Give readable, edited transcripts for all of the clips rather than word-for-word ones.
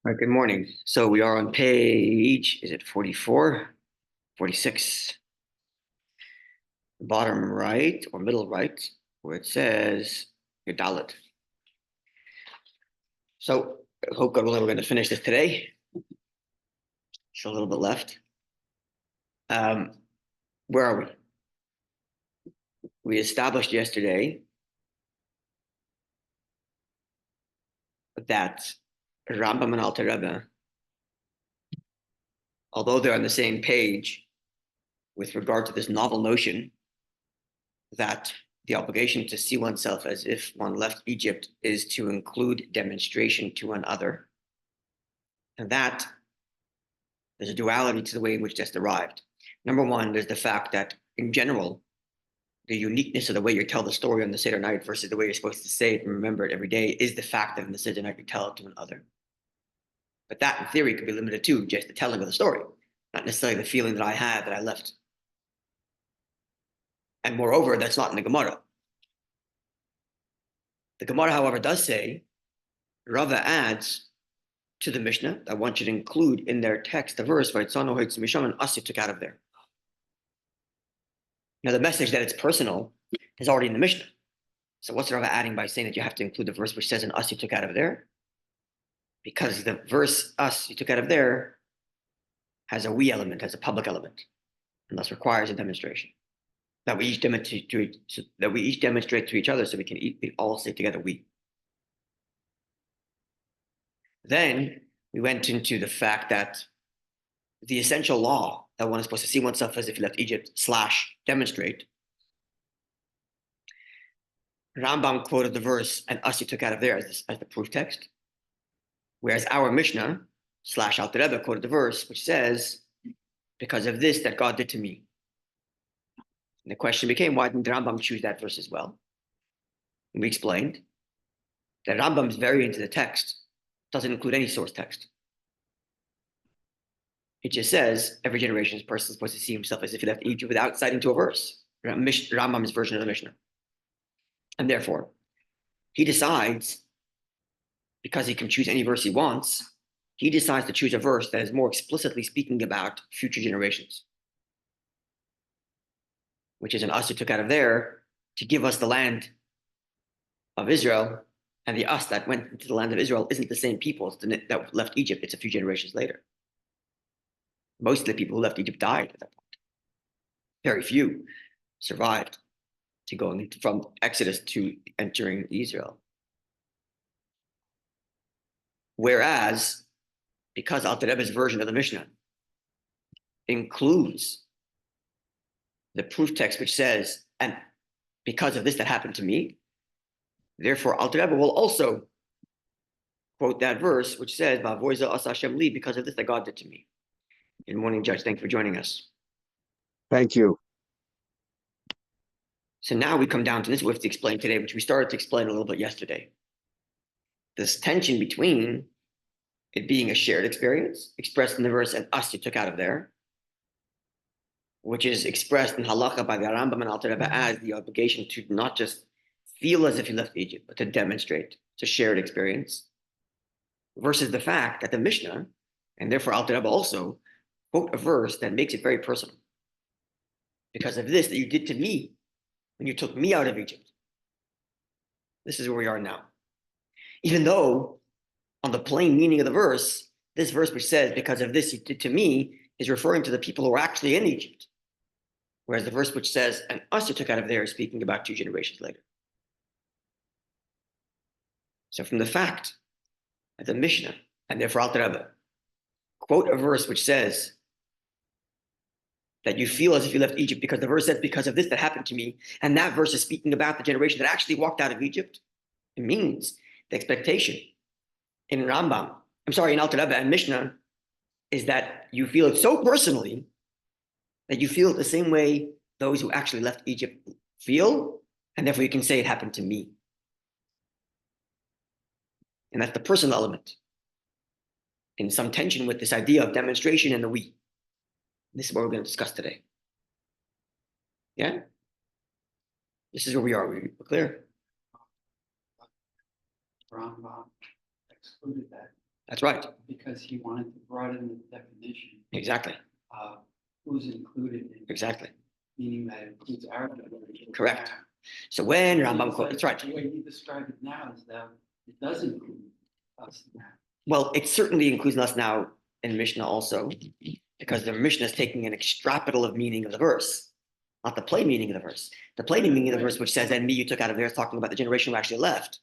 All right, good morning. So we are on page, is it 44, 46, bottom right or middle right, where it says your dalit. So I hope God willing, we're going to finish this today. Still a little bit left. Where are we? We established yesterday that Rambam and Alter Rebbe, although they're on the same page with regard to this novel notion that the obligation to see oneself as if one left Egypt is to include demonstration to another, and that there's a duality to the way in which that's derived. Number one, there's the fact that in general, the uniqueness of the way you tell the story on the Seder night versus the way you're supposed to say it and remember it every day is the fact that in the Seder night you tell it to another. But that, in theory, could be limited to just the telling of the story, not necessarily the feeling that I had that I left. And moreover, that's not in the Gemara. The Gemara, however, does say, Rava adds to the Mishnah that one should include in their text the verse, Vaitzano Hoitz Misham, and Asi took out of there. Now, the message that it's personal is already in the Mishnah. So what's Rava adding by saying that you have to include the verse which says, and Asi took out of there? Because the verse, us, you took out of there, has a we element, has a public element, and thus requires a demonstration. That we each demonstrate to each other so we all say together we. Then we went into the fact that the essential law that one is supposed to see oneself as if he left Egypt / demonstrate. Rambam quoted the verse and Asi took out of there as the proof text. Whereas our Mishnah / Alter Rebbe quoted the verse which says, because of this that God did to me. And the question became, why didn't Rambam choose that verse as well? And we explained that Rambam's variant to the text doesn't include any source text. It just says every generation's person is supposed to see himself as if he left Egypt without citing to a verse, Rambam's version of the Mishnah. And therefore, he decides, because he can choose any verse he wants, he decides to choose a verse that is more explicitly speaking about future generations, which is an us who took out of there to give us the land of Israel, and the us that went into the land of Israel isn't the same people that left Egypt. It's a few generations later. Most of the people who left Egypt died at that point. Very few survived to going from Exodus to entering Israel. Whereas, because Alter Rebbe's version of the Mishnah includes the proof text which says, and because of this that happened to me, therefore Alter Rebbe will also quote that verse which says, Va'avoiza as Hashem li, because of this that God did to me. Good morning, Judge. Thank you for joining us. Thank you. So now we come down to this we have to explain today, which we started to explain a little bit yesterday. This tension between it being a shared experience, expressed in the verse, and us you took out of there, which is expressed in halacha by the Rambam and Alter Rebbe as the obligation to not just feel as if you left Egypt, but to demonstrate. It's a shared experience. Versus the fact that the Mishnah, and therefore Alter Rebbe also, quote a verse that makes it very personal. Because of this that you did to me when you took me out of Egypt. This is where we are now. Even though on the plain meaning of the verse, this verse which says, because of this you did to me, is referring to the people who are actually in Egypt. Whereas the verse which says, and us you took out of there is speaking about 2 generations later. So from the fact that the Mishnah, and therefore Alter Rebbe, quote a verse which says that you feel as if you left Egypt because the verse says, because of this that happened to me, and that verse is speaking about the generation that actually walked out of Egypt, it means the expectation in in Alter Rebbe and Mishnah is that you feel it so personally that you feel it the same way those who actually left Egypt feel, and therefore you can say it happened to me. And that's the personal element in some tension with this idea of demonstration and the we. This is what we're going to discuss today. Yeah? This is where we are. We're clear? Rambam excluded that That's right. Because he wanted to broaden the definition Exactly. of who's included in it, Exactly. meaning that it includes Arabic. Correct. So when Rambam quotes, that's right. The way you describe it now is that it does include us now. Well, it certainly includes us now in Mishnah also, because the Mishnah is taking an extrapolative meaning of the verse, not the plain meaning of the verse. The plain meaning of the verse, which says, and me you took out of there, is talking about the generation who actually left.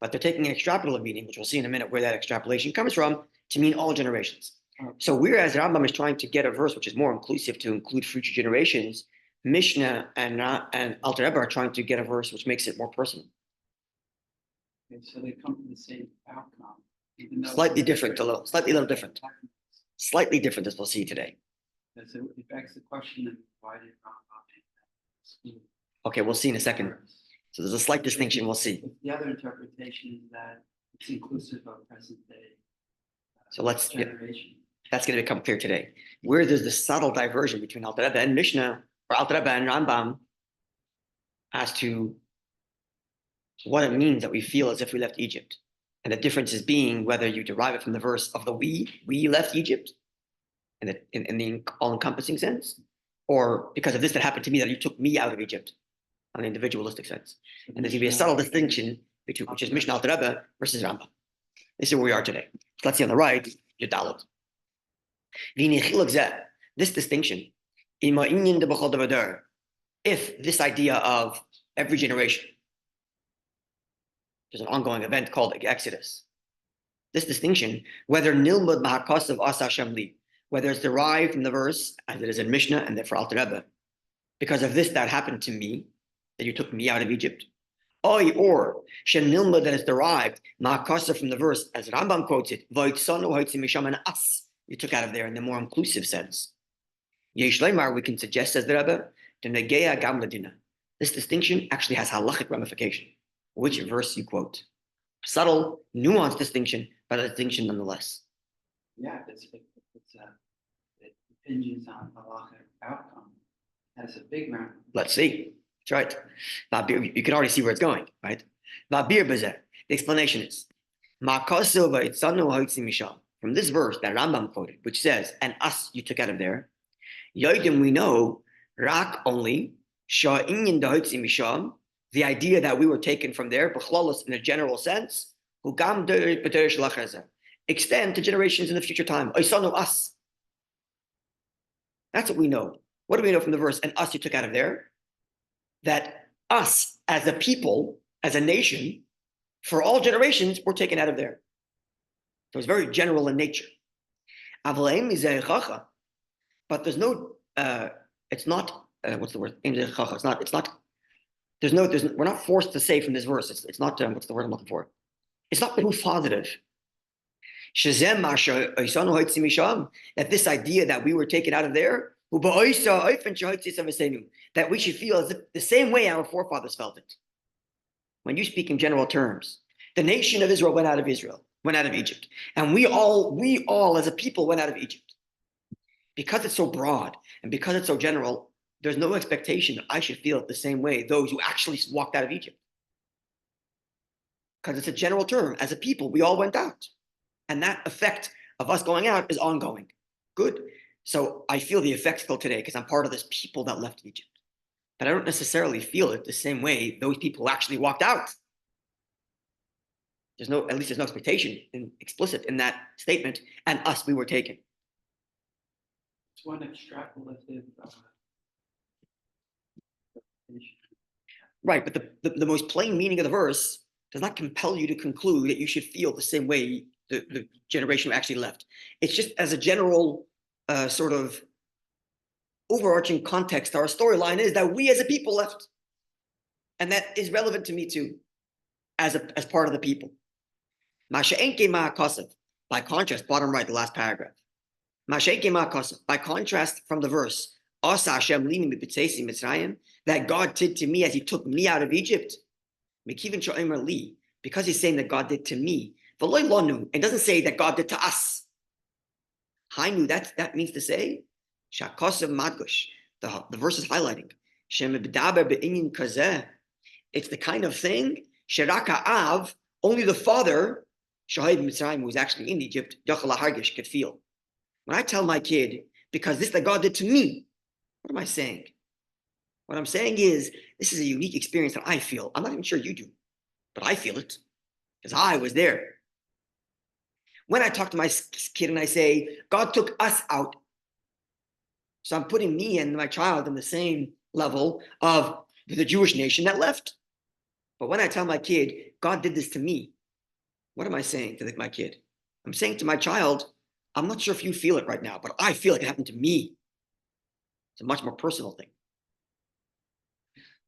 But they're taking an extrapolative meaning, which we'll see in a minute where that extrapolation comes from, to mean all generations. So whereas Rambam is trying to get a verse which is more inclusive to include future generations, Mishnah and Alter Rebbe are trying to get a verse which makes it more personal. Okay, so they come to the same outcome. Slightly different, slightly a little different. Slightly different, as we'll see today. So it begs the question of why did Rambam make that? Okay, we'll see in a second. So there's a slight distinction, we'll see. The other interpretation is that it's inclusive of present day. So let's, generation. that's going to become clear today. Where there's this subtle diversion between Alter Rebbe and Mishnah, or Alter Rebbe and Rambam, as to what it means that we feel as if we left Egypt. And the difference is being whether you derive it from the verse of the we left Egypt, in the all-encompassing sense, or because of this that happened to me, that you took me out of Egypt, on an individualistic sense. And there's going to be a subtle distinction between, which is Mishnah Alter Rebbe versus Rambam. This is where we are today. So let's see on the right, Yudalot. This distinction, if this idea of every generation, there's an ongoing event called Exodus. This distinction, whether nilmud mahakasav asa shamli, whether it's derived from the verse, as it is in Mishnah and therefore Alter Rebbe, because of this that happened to me, that you took me out of Egypt, or shenilmud that is derived mahakasav from the verse, as Rambam quotes it, v'yitzanu ha'yitzim misham and us, you took out of there in the more inclusive sense. Yesh leimar, we can suggest, says the Rebbe, to negeya gam ladina. This distinction actually has halachic ramification. Which verse you quote? Subtle, nuanced distinction, but a distinction nonetheless. Yeah, it hinges on halachic outcome. It has a big round. Let's see. That's right. You can already see where it's going, right? The explanation is from this verse that Rambam quoted, which says, and us you took out of there. Yodim, we know, rak only, the idea that we were taken from there, in a general sense, extend to generations in the future time. Us. That's what we know. What do we know from the verse? And us you took out of there? That us as a people, as a nation, for all generations, were taken out of there. So it's very general in nature. But there's no, it's not, what's the word? We're not forced to say from this verse, it's not, what's the word I'm looking for? It's not proof positive. That this idea that we were taken out of there, that we should feel as if the same way our forefathers felt it. When you speak in general terms, the nation of Israel went out of Egypt. And we all as a people went out of Egypt. Because it's so broad and because it's so general, there's no expectation that I should feel it the same way those who actually walked out of Egypt. Because it's a general term. As a people, we all went out. And that effect of us going out is ongoing. Good. So I feel the effect still today because I'm part of this people that left Egypt. But I don't necessarily feel it the same way those people who actually walked out. At least there's no expectation explicit in that statement, and us, we were taken. It's one extrapolative. Right, but the most plain meaning of the verse does not compel you to conclude that you should feel the same way the generation who actually left. It's just as a general sort of overarching context, our storyline is that we as a people left. And that is relevant to me too, as part of the people. By contrast, bottom right, the last paragraph. By contrast from the verse, that God did to me as he took me out of Egypt. Because he's saying that God did to me. It doesn't say that God did to us. That means to say, the verse is highlighting. It's the kind of thing, only the father Shahid Mitzrayim, who was actually in Egypt, Yachal Hargish, could feel. When I tell my kid, because this that God did to me, what am I saying? What I'm saying is, this is a unique experience that I feel. I'm not even sure you do, but I feel it because I was there. When I talk to my kid and I say, God took us out, so I'm putting me and my child in the same level of the Jewish nation that left. But when I tell my kid, God did this to me, what am I saying to my kid? I'm saying to my child, I'm not sure if you feel it right now, but I feel like it happened to me. It's a much more personal thing.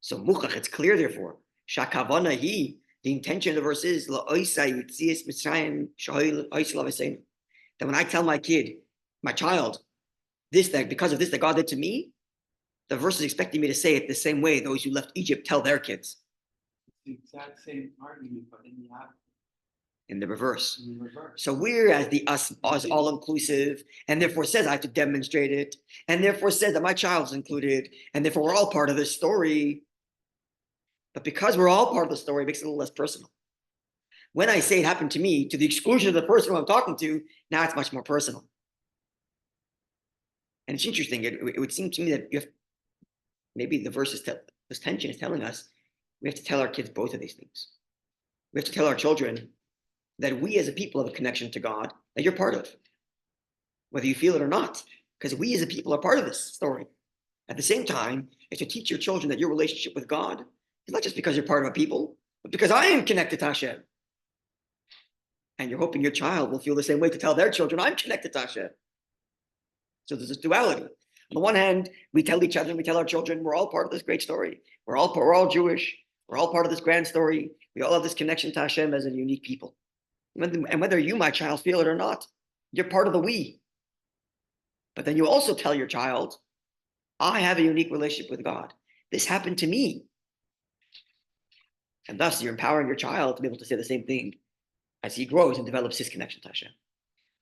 So muchach, it's clear, therefore, shakavana he, the intention of the verse is that when I tell my kid, my child, this that because of this that God did to me, the verse is expecting me to say it the same way those who left Egypt tell their kids. It's the exact same argument, but In the reverse. in the reverse. So whereas the us is all inclusive, and therefore says I have to demonstrate it, and therefore says that my child's included, and therefore we're all part of this story. But because we're all part of the story, it makes it a little less personal. When I say it happened to me, to the exclusion of the person who I'm talking to, now it's much more personal. And it's interesting. It would seem to me that maybe the verse this tension is telling us we have to tell our kids both of these things. We have to tell our children that we as a people have a connection to God that you're part of, whether you feel it or not, because we as a people are part of this story. At the same time, is to teach your children that your relationship with God is not just because you're part of a people, but because I am connected to Hashem. And you're hoping your child will feel the same way to tell their children, I'm connected to Hashem. So there's this duality. On the one hand, we tell each other, we tell our children, we're all part of this great story. We're all Jewish. We're all part of this grand story. We all have this connection to Hashem as a unique people. And whether you, my child, feel it or not, you're part of the we. But then you also tell your child, I have a unique relationship with God. This happened to me. And thus you're empowering your child to be able to say the same thing as he grows and develops his connection to Hashem.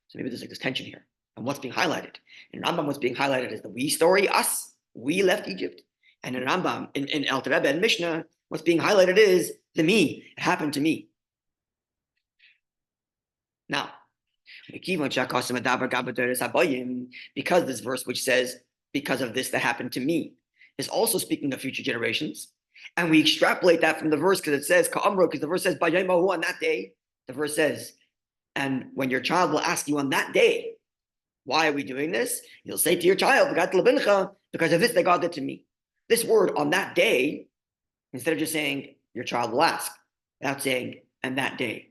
So maybe there's like this tension here. And what's being highlighted? In Rambam, what's being highlighted is the we story, us. We left Egypt. And in Rambam, in Alter Rebbe and Mishnah, what's being highlighted is the me. It happened to me. Now, because this verse which says, because of this that happened to me, is also speaking of future generations, and we extrapolate that from the verse because it says, because the verse says, on that day, the verse says, and when your child will ask you on that day, why are we doing this? You'll say to your child, because of this that God did to me. This word on that day, instead of just saying, your child will ask, without saying, and that day.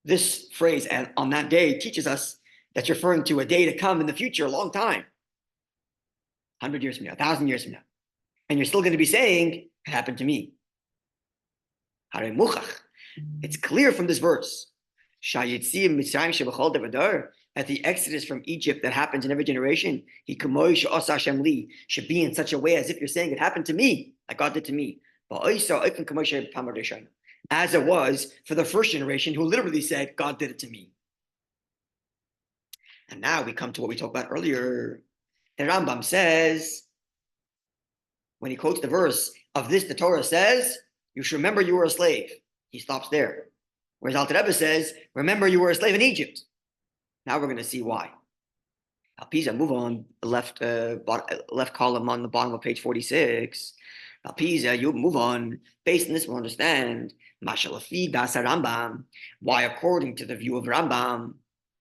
This phrase, and on that day, teaches us that's referring to a day to come in the future, a long time. 100 years from now, 1,000 years from now. And you're still going to be saying, it happened to me. It's clear from this verse at the exodus from Egypt that happens in every generation, should be in such a way as if you're saying it happened to me, like God did to me. As it was for the first generation who literally said, God did it to me. And now we come to what we talked about earlier. The Rambam says, when he quotes the verse, of this the Torah says, you should remember you were a slave. He stops there. Whereas Alter Rebbe says, remember you were a slave in Egypt. Now we're going to see why. Alpiza, move on, the left column on the bottom of page 46. Alpiza, you move on. Based on this, we'll understand Mashalafi Dasa Rambam, why according to the view of Rambam,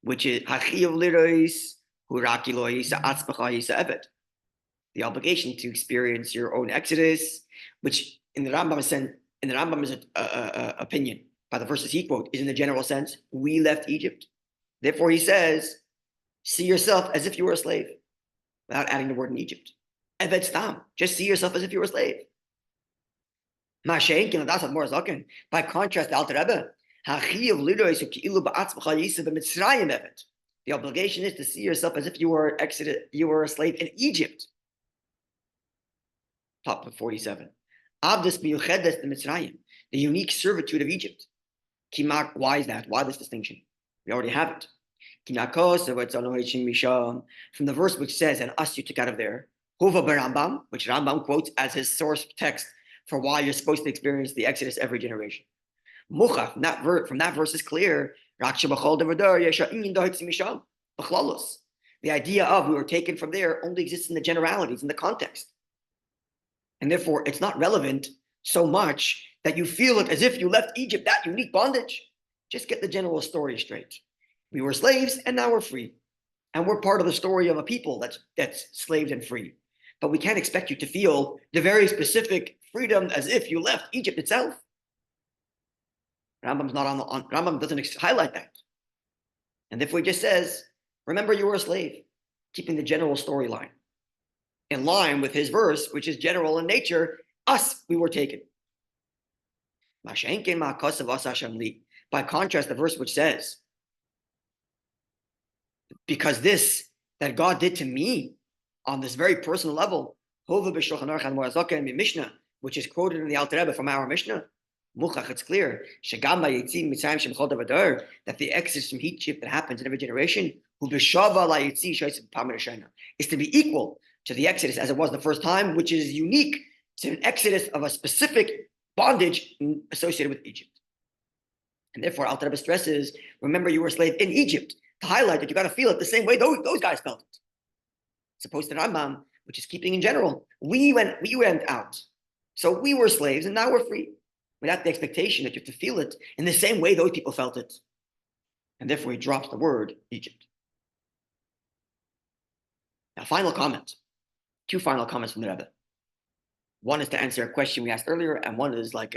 which is Hachiv Lirois, Huraki Loisa Atzbacha Yisa Evet. The obligation to experience your own exodus, which in the Rambam's opinion, by the verses he quotes, is in the general sense, we left Egypt. Therefore, he says, see yourself as if you were a slave, without adding the word in Egypt. Evet Stam, just see yourself as if you were a slave. By contrast, Alter Rebbe, the obligation is to see yourself as if you were a slave in Egypt. Top of 47. The unique servitude of Egypt. Why is that? Why this distinction? We already have it. From the verse which says, and us you took out of there, which Rambam quotes as his source text for why you're supposed to experience the Exodus every generation. From that verse is clear, The idea of we were taken from there only exists in the generalities, in the context. And therefore, it's not relevant so much that you feel it as if you left Egypt, that unique bondage. Just get the general story straight. We were slaves and now we're free. And we're part of the story of a people that's slaves and free. But we can't expect you to feel the very specific freedom as if you left Egypt itself. Rambam's not Rambam doesn't highlight that. And therefore he just says, remember you were a slave, keeping the general storyline in line with his verse, which is general in nature. Us, we were taken. By contrast, the verse which says, because this that God did to me on this very personal level, which is quoted in the Alter Rebbe from our Mishnah, it's clear that the exodus from Egypt that happens in every generation is to be equal to the exodus as it was the first time, which is unique to an exodus of a specific bondage associated with Egypt. And therefore, Alter Rebbe stresses, remember you were a slave in Egypt, to highlight that you got to feel it the same way those guys felt it. As opposed to Rambam, which is keeping in general. We went out. So we were slaves and now we're free. Without the expectation that you have to feel it in the same way those people felt it. And therefore he drops the word Egypt. Now, final comment. Two final comments from the Rebbe. One is to answer a question we asked earlier, and one is like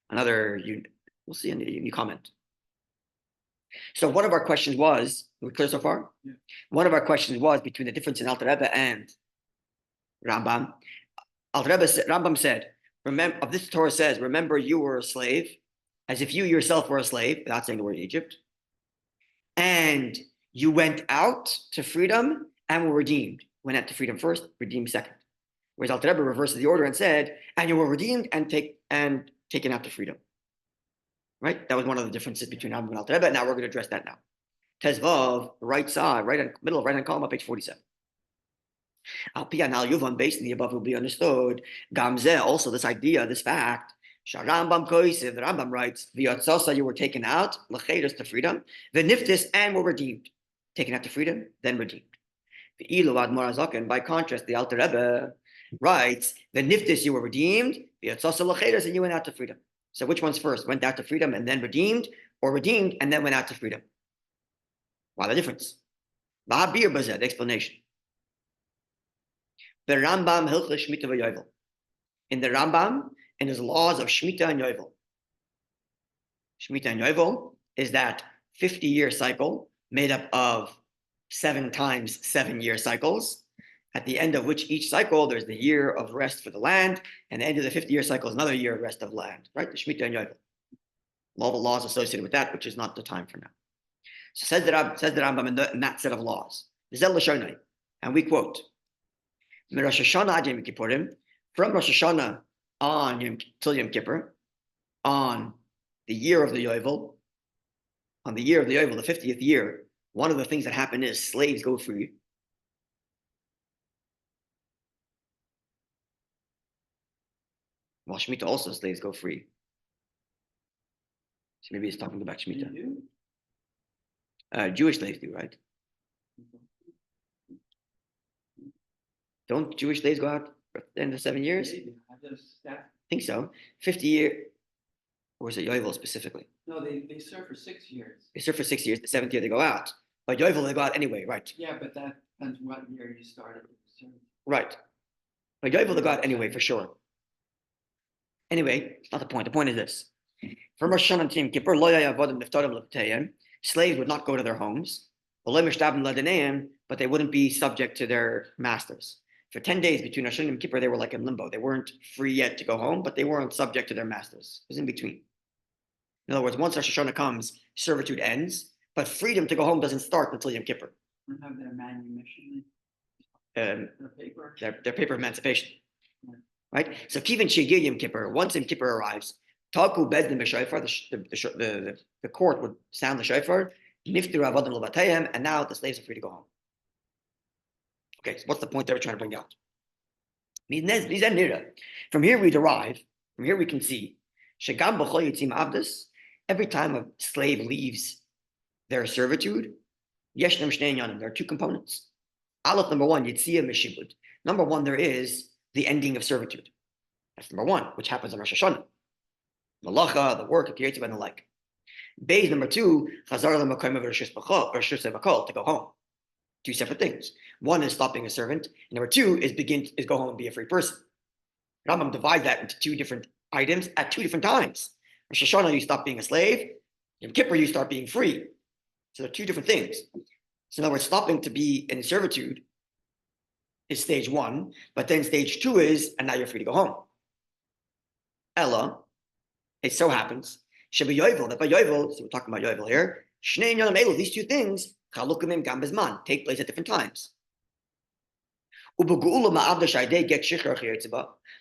another, we'll see in the new comment. So one of our questions was, are we clear so far? Yeah. One of our questions was between the difference in Alter Rebbe and Rambam. Rambam said, remember, of this Torah says, remember you were a slave, as if you yourself were a slave, without saying the word Egypt. And you went out to freedom and were redeemed. Went out to freedom first, redeemed second. Whereas Alter Rebbe reverses the order and said, and you were redeemed and taken out to freedom. Right? That was one of the differences between Rambam and Alter Rebbe. Now we're going to address that now. Tezvav, right side, middle of right hand column, on page 47. Al Pian Al Yuvan, based on the above will be understood. Gamzeh, also this idea, this fact. Sharambam Koisev, the Rambam writes, V'yatzasa, you were taken out, L'cheiros to freedom, V'niftis, and were redeemed. Taken out to freedom, then redeemed. V'ilu Admor Azaken, by contrast, the Alter Rebbe writes, V'niftis, you were redeemed, V'yatzasa L'cheiros, and you went out to freedom. So which one's first? Went out to freedom and then redeemed, or redeemed and then went out to freedom? Why the difference? Ba'abir Bazeh, the explanation. The Rambam Hilchos Shmita v'Yovel. In the Rambam, in his laws of Shemitah and Yovel. Shemitah and Yovel is that 50-year cycle made up of 7 times 7-year cycles, at the end of which each cycle there's the year of rest for the land, and the end of the 50-year cycle is another year of rest of land, right? The Shemitah and Yovel. All the laws associated with that, which is not the time for now. So says the Rambam in that set of laws. And we quote, from Rosh Hashanah on till Yom Kippur, on the year of the Yovel, the 50th year, one of the things that happen is slaves go free. Well, Shemitah also slaves go free. So maybe he's talking about Shemitah. Jewish slaves do, right? Don't Jewish slaves go out at the end of 7 years? I think so. 50 year, or is it Yovel specifically? No, they serve for 6 years. They serve for 6 years. The 7th year they go out. But Yovel they go out anyway, right? Yeah, but that depends what year you started. Right. But Yovel they go out anyway, for sure. Anyway, it's not the point. The point is this. From Rosh Hashanah to Yom Kippur, slaves would not go to their homes, but they wouldn't be subject to their masters. For 10 days between Rosh Hashanah and Yom Kippur, they were like in limbo. They weren't free yet to go home, but they weren't subject to their masters. It was in between. In other words, once Rosh Hashanah comes, servitude ends, but freedom to go home doesn't start until Yom Kippur. Have their manumission, their paper emancipation. Right? So Kivin Shigir Yom Kippur, once Yom Kippur arrives, Taku Bezdin B'Shofar, the court would sound the shofar, Niftir Avadim Levatayim, and now the slaves are free to go home. Okay, so what's the point they were trying to bring out? From here we derive, from here we can see, Shegam B'chol Yitzim Avdus, every time a slave leaves their servitude, yeshnam shnei inyanim, there are two components. Aleph, number one, yitzia meshibud. Number one, there is the ending of servitude. That's number one, which happens on Rosh Hashanah. Malacha, the work of Kiyetiv and the like. Beis, number two, chazar l'makom of reshus b'kol, to go home. Two separate things. One is stopping a servant, and number two is go home and be a free person. Rambam divides that into two different items at two different times. Rosh Hashanah, you stop being a slave. Yom Kippur, you start being free. So they're two different things. So in other words, stopping to be in servitude is stage one, but then stage two is, and now you're free to go home. Ella, it so happens, Sheba Yovel, that by Yovel, so we're talking about Yovel here, Shnei Inyanim Elu, these two things, Chalukim Gam Bezman, take place at different times. But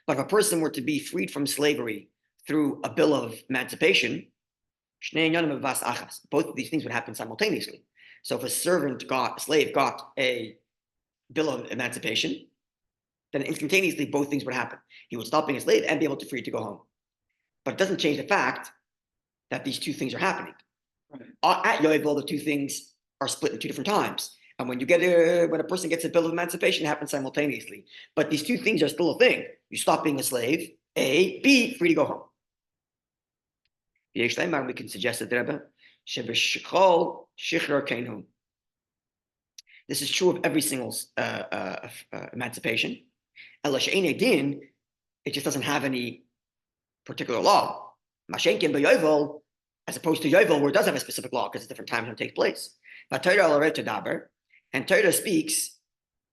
if a person were to be freed from slavery through a bill of emancipation, both of these things would happen simultaneously. So if a slave got a bill of emancipation, then instantaneously both things would happen. He would stop being a slave and be able to free to go home. But it doesn't change the fact that these two things are happening. Right. At Yovel, the two things are split in two different times. And when a person gets a bill of emancipation, it happens simultaneously. But these two things are still a thing. You stop being a slave, A, B, free to go home. We can suggest that this is true of every single emancipation. It just doesn't have any particular law. As opposed to Yovel, where it does have a specific law because it's different times when it takes place. And Torah speaks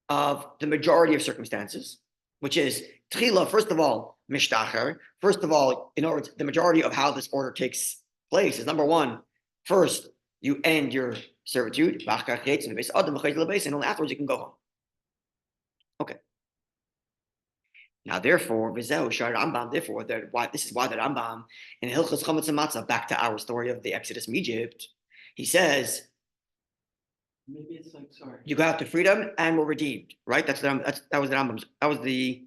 of the majority of circumstances, which is tchila, first of all, mishtacher. First of all, in other words, the majority of how this order takes place is number one, first, you end your servitude, and only afterwards you can go home. Okay. Now, therefore, this is why the Rambam in Hilchos Chametz and Matzah, back to our story of the Exodus from Egypt, he says, maybe it's like, sorry, you go out to freedom and were redeemed, right? That was the Rambam's. That was the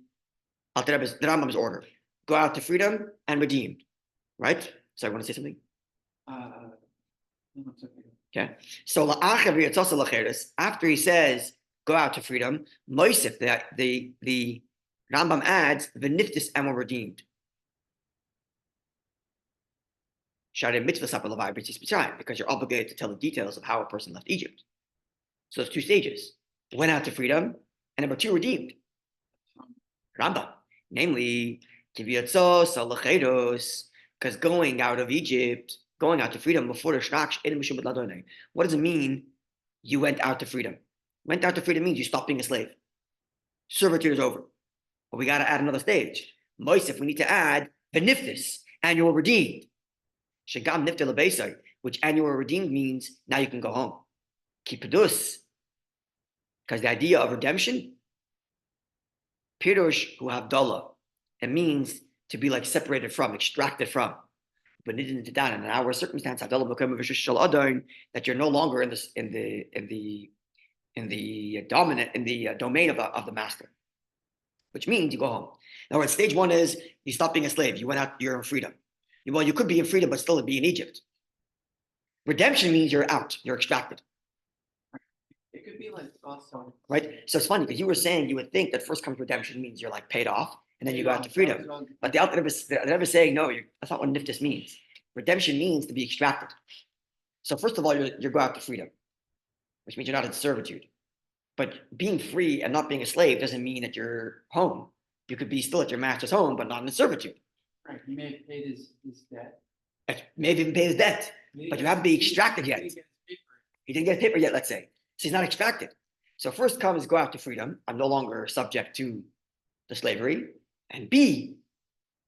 Rambam's order. Go out to freedom and redeemed, right? So I want to say something. no, it's okay. Okay. So after he says go out to freedom, Moisef, the Rambam adds the niftis and were redeemed. Because you're obligated to tell the details of how a person left Egypt. So there's two stages. Went out to freedom, and number two, redeemed. Rambam. Namely, because going out of Egypt, going out to freedom before the Shnach, what does it mean you went out to freedom? Went out to freedom means you stopped being a slave. Servitude is over. But we got to add another stage. Moisef, we need to add the niftis, and you were redeemed. Shegam nifta lebeisai, which annual redeemed means now you can go home. Kipadus, because the idea of redemption, pirush who have dollar, it means to be like separated from, extracted from. But it isn't that in our circumstance, that you're no longer in the domain of the master, which means you go home. Now, stage one is you stop being a slave. You went out, you're in freedom. Well, you could be in freedom, but still be in Egypt. Redemption means you're out, you're extracted. It could be like also. Right? So it's funny because you were saying you would think that first comes redemption means you're like paid off and then you go out to freedom. But the Alter Rebbe is saying, no, that's not what niftis means. Redemption means to be extracted. So first of all, you go out to freedom, which means you're not in servitude. But being free and not being a slave doesn't mean that you're home. You could be still at your master's home, but not in servitude. Right, he may have paid his debt. Maybe even pay his debt, but you haven't been extracted yet. He didn't get paper yet, let's say. So he's not extracted. So first comes go out to freedom. I'm no longer subject to the slavery. And B,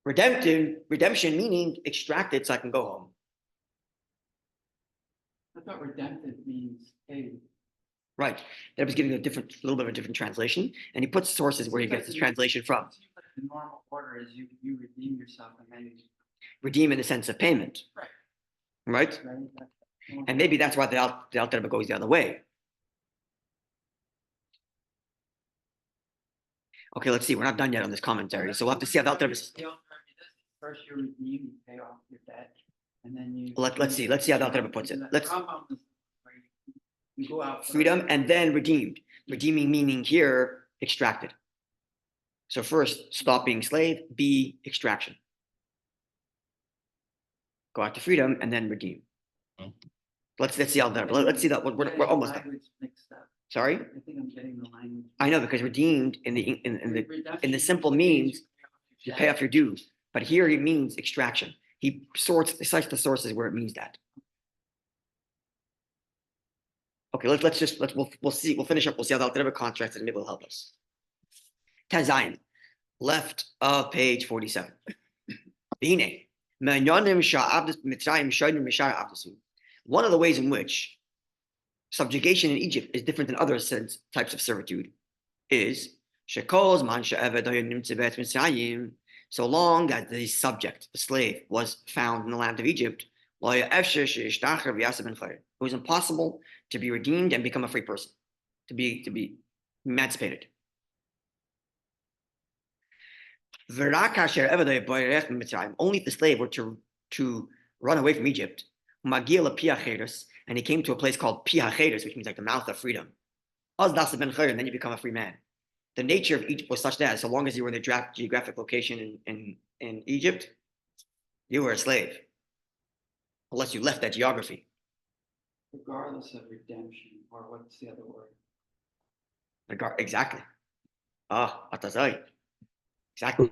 redemption meaning extracted so I can go home. I thought redemptive means paid. Right. That was giving a little bit of a different translation. And he puts sources where he gets his translation from. The normal order is you redeem yourself and then you redeem in the sense of payment. Right? And maybe that's why the Alter Rebbe goes the other way. Okay, let's see. We're not done yet on this commentary, so we'll have to see how the Alter Rebbe. First you redeem, you pay off your debt, and then you. Let's see how the Alter Rebbe puts it. Let's Rambam is where you go out. freedom and then redeemed. Redeeming meaning here extracted. So first, stop being slave, B, extraction. Go out to freedom and then redeem. Let's see how that. Let's see that. We're almost done. Language mixed up. Sorry, I think I'm getting the language. I know because redeemed in the simple means you pay off your dues, but here it means extraction. He cites the sources where it means that. Okay, we'll see. We'll finish up. We'll see how the Alter Rebbe contrasts and maybe it'll help us. Tazayin, left of page 47. One of the ways in which subjugation in Egypt is different than other types of servitude is so long as the subject, the slave, was found in the land of Egypt, it was impossible to be redeemed and become a free person, to be emancipated. Only if the slave were to run away from Egypt, and he came to a place called Pihacheres, which means like the mouth of freedom. And then you become a free man. The nature of Egypt was such that so long as you were in the geographic location in Egypt, you were a slave, unless you left that geography. Regardless of redemption, or what's the other word? Exactly. Exactly.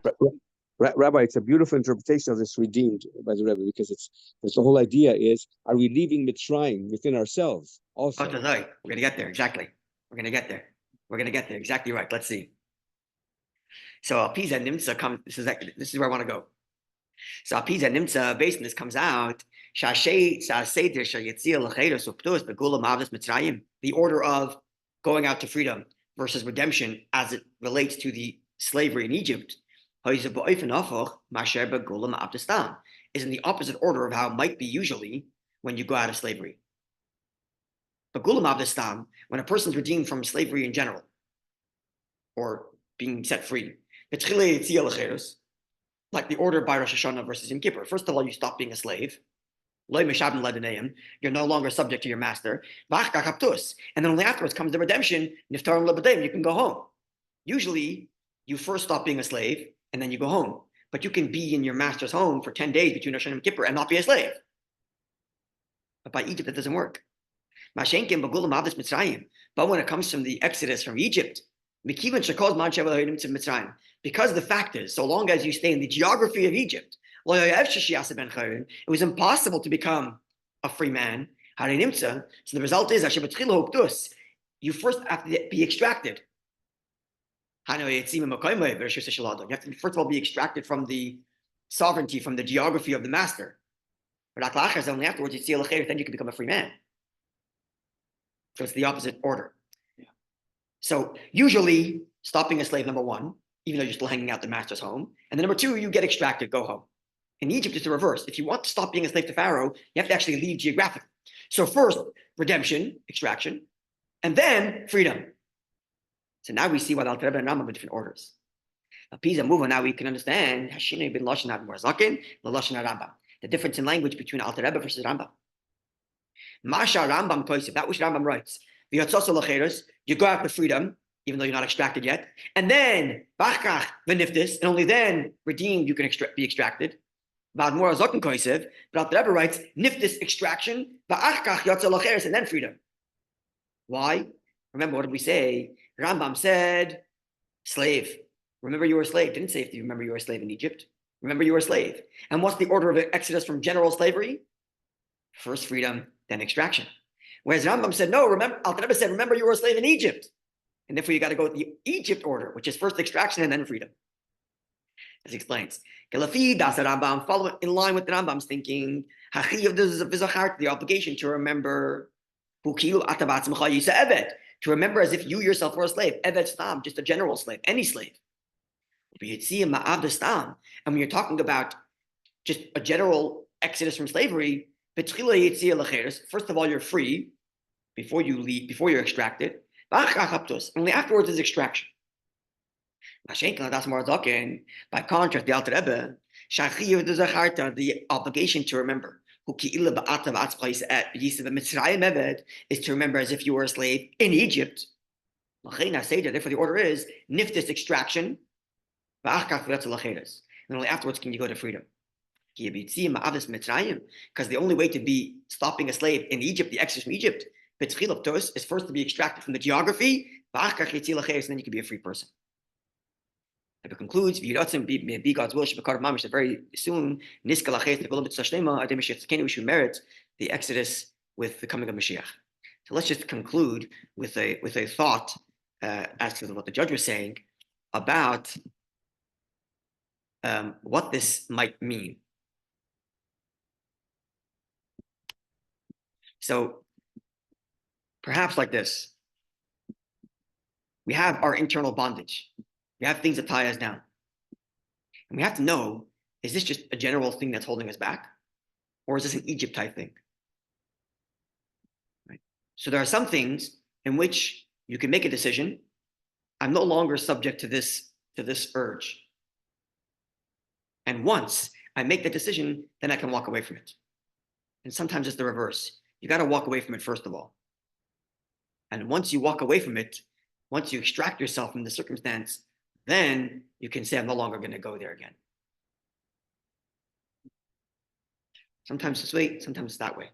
Rabbi, it's a beautiful interpretation of this redeemed by the Rebbe because it's the whole idea is, are we leaving Mitzrayim within ourselves also? We're going to get there. Exactly. We're going to get there. Exactly right. Let's see. So Apiza Nimtza comes, this is where I want to go. So Apiza Nimtza, based on this comes out, the order of going out to freedom versus redemption as it relates to the slavery in Egypt is in the opposite order of how it might be usually when you go out of slavery. But Gulam Abdestam, when a person is redeemed from slavery in general, or being set free, like the order by Rosh Hashanah versus Yom Kippur. First of all, you stop being a slave. You're no longer subject to your master. And then only afterwards comes the redemption. You can go home. Usually, you first stop being a slave, and then you go home. But you can be in your master's home for 10 days between Rosh Hashanah and Kippur and not be a slave. But by Egypt, that doesn't work. But when it comes from the exodus from Egypt, because the fact is, so long as you stay in the geography of Egypt, it was impossible to become a free man. So the result is, you first have to be extracted. You have to first of all be extracted from the sovereignty, from the geography of the master. But only afterwards, then you can become a free man. So it's the opposite order. Yeah. So usually, stop being a slave, number one, even though you're still hanging out the master's home. And then number two, you get extracted, go home. In Egypt, it's the reverse. If you want to stop being a slave to Pharaoh, you have to actually leave geographically. So first, redemption, extraction, and then freedom. So now we see what Alter Rebbe and Rambam are different orders. Now we can understand the difference in language between Alter Rebbe versus Rambam. Masha Rambam Kosev, that which Rambam writes. You go out to freedom, even though you're not extracted yet. And then, Bachkach v'niftis, and only then, redeemed, you can be extracted. But Alter Rebbe writes, niftis, extraction, and then freedom. Why? Remember, what did we say? Rambam said, slave. Remember you were a slave. Didn't say if you remember you were a slave in Egypt. Remember you were a slave. And what's the order of exodus from general slavery? First freedom, then extraction. Whereas Rambam said, no, remember, Alter Rebbe said, remember you were a slave in Egypt. And therefore you got to go with the Egypt order, which is first extraction and then freedom. As he explains. Follow in line with the Rambam's thinking, the obligation to remember, to remember as if you yourself were a slave, evet stam, just a general slave, any slave. And when you're talking about just a general exodus from slavery, first of all, you're free before you leave, before you're extracted. Only afterwards is extraction. By contrast, the Alter Rebbe, the obligation to remember. is to remember as if you were a slave in Egypt. Therefore, the order is niftis extraction, and only afterwards can you go to freedom. Because the only way to be stopping a slave in Egypt, the exodus from Egypt, is first to be extracted from the geography, and then you can be a free person. It concludes, be God's will, that very soon, we should merit the exodus with the coming of Mashiach. So let's just conclude with a thought as to what the judge was saying about what this might mean. So perhaps like this, we have our internal bondage. We have things that tie us down. And we have to know, is this just a general thing that's holding us back? Or is this an Egypt type thing? Right? So there are some things in which you can make a decision. I'm no longer subject to this urge. And once I make the decision, then I can walk away from it. And sometimes it's the reverse. You got to walk away from it first of all. And once you walk away from it, once you extract yourself from the circumstance, then you can say, I'm no longer going to go there again. Sometimes this way, sometimes it's that way.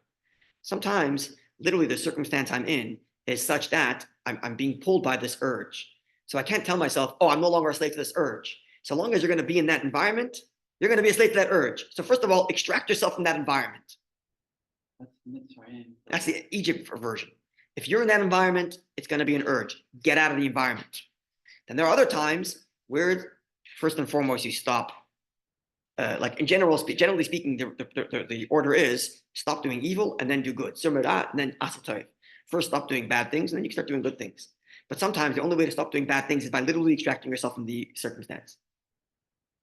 Sometimes, literally, the circumstance I'm in is such that I'm being pulled by this urge. So I can't tell myself, oh, I'm no longer a slave to this urge. So long as you're going to be in that environment, you're going to be a slave to that urge. So first of all, extract yourself from that environment. That's the Egypt version. If you're in that environment, it's going to be an urge. Get out of the environment. Then there are other times where, first and foremost, you stop. Like in generally speaking, the order is stop doing evil and then do good. And then asatay. First, stop doing bad things, and then you can start doing good things. But sometimes the only way to stop doing bad things is by literally extracting yourself from the circumstance.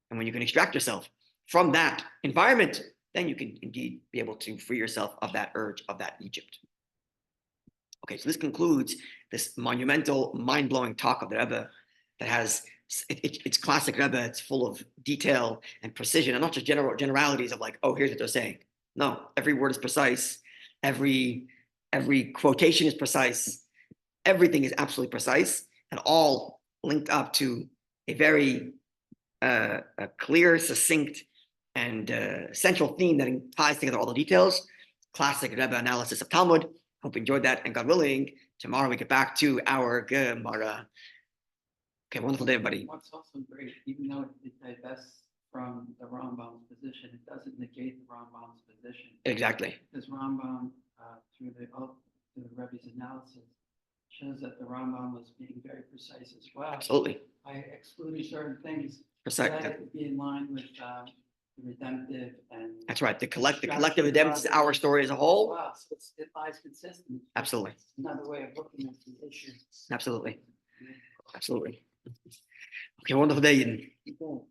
And when you can extract yourself from that environment, then you can indeed be able to free yourself of that urge, of that Egypt. Okay, so this concludes this monumental, mind-blowing talk of the Rebbe that has, it's classic Rebbe, it's full of detail and precision, and not just generalities of like, oh, here's what they're saying. No, every word is precise, every quotation is precise, everything is absolutely precise, and all linked up to a very a clear, succinct, and central theme that ties together all the details. Classic Rebbe analysis of Talmud. Hope you enjoyed that, and God willing, tomorrow we get back to our Gemara. Okay, wonderful day, everybody. What's also great, even though it divests from the Rambam's position, it doesn't negate the Rambam's position. Exactly. Because Rambam, through the Rebbe's analysis, shows that the Rambam was being very precise as well. Absolutely. By excluding certain things, Precise. that it would be in line with the redemptive and. That's right. The collective redemption is our story as a whole. Wow, so it lies consistent. Absolutely. It's another way of looking at the issue. Absolutely. Absolutely. Okay, wonderful day, Eden. Okay.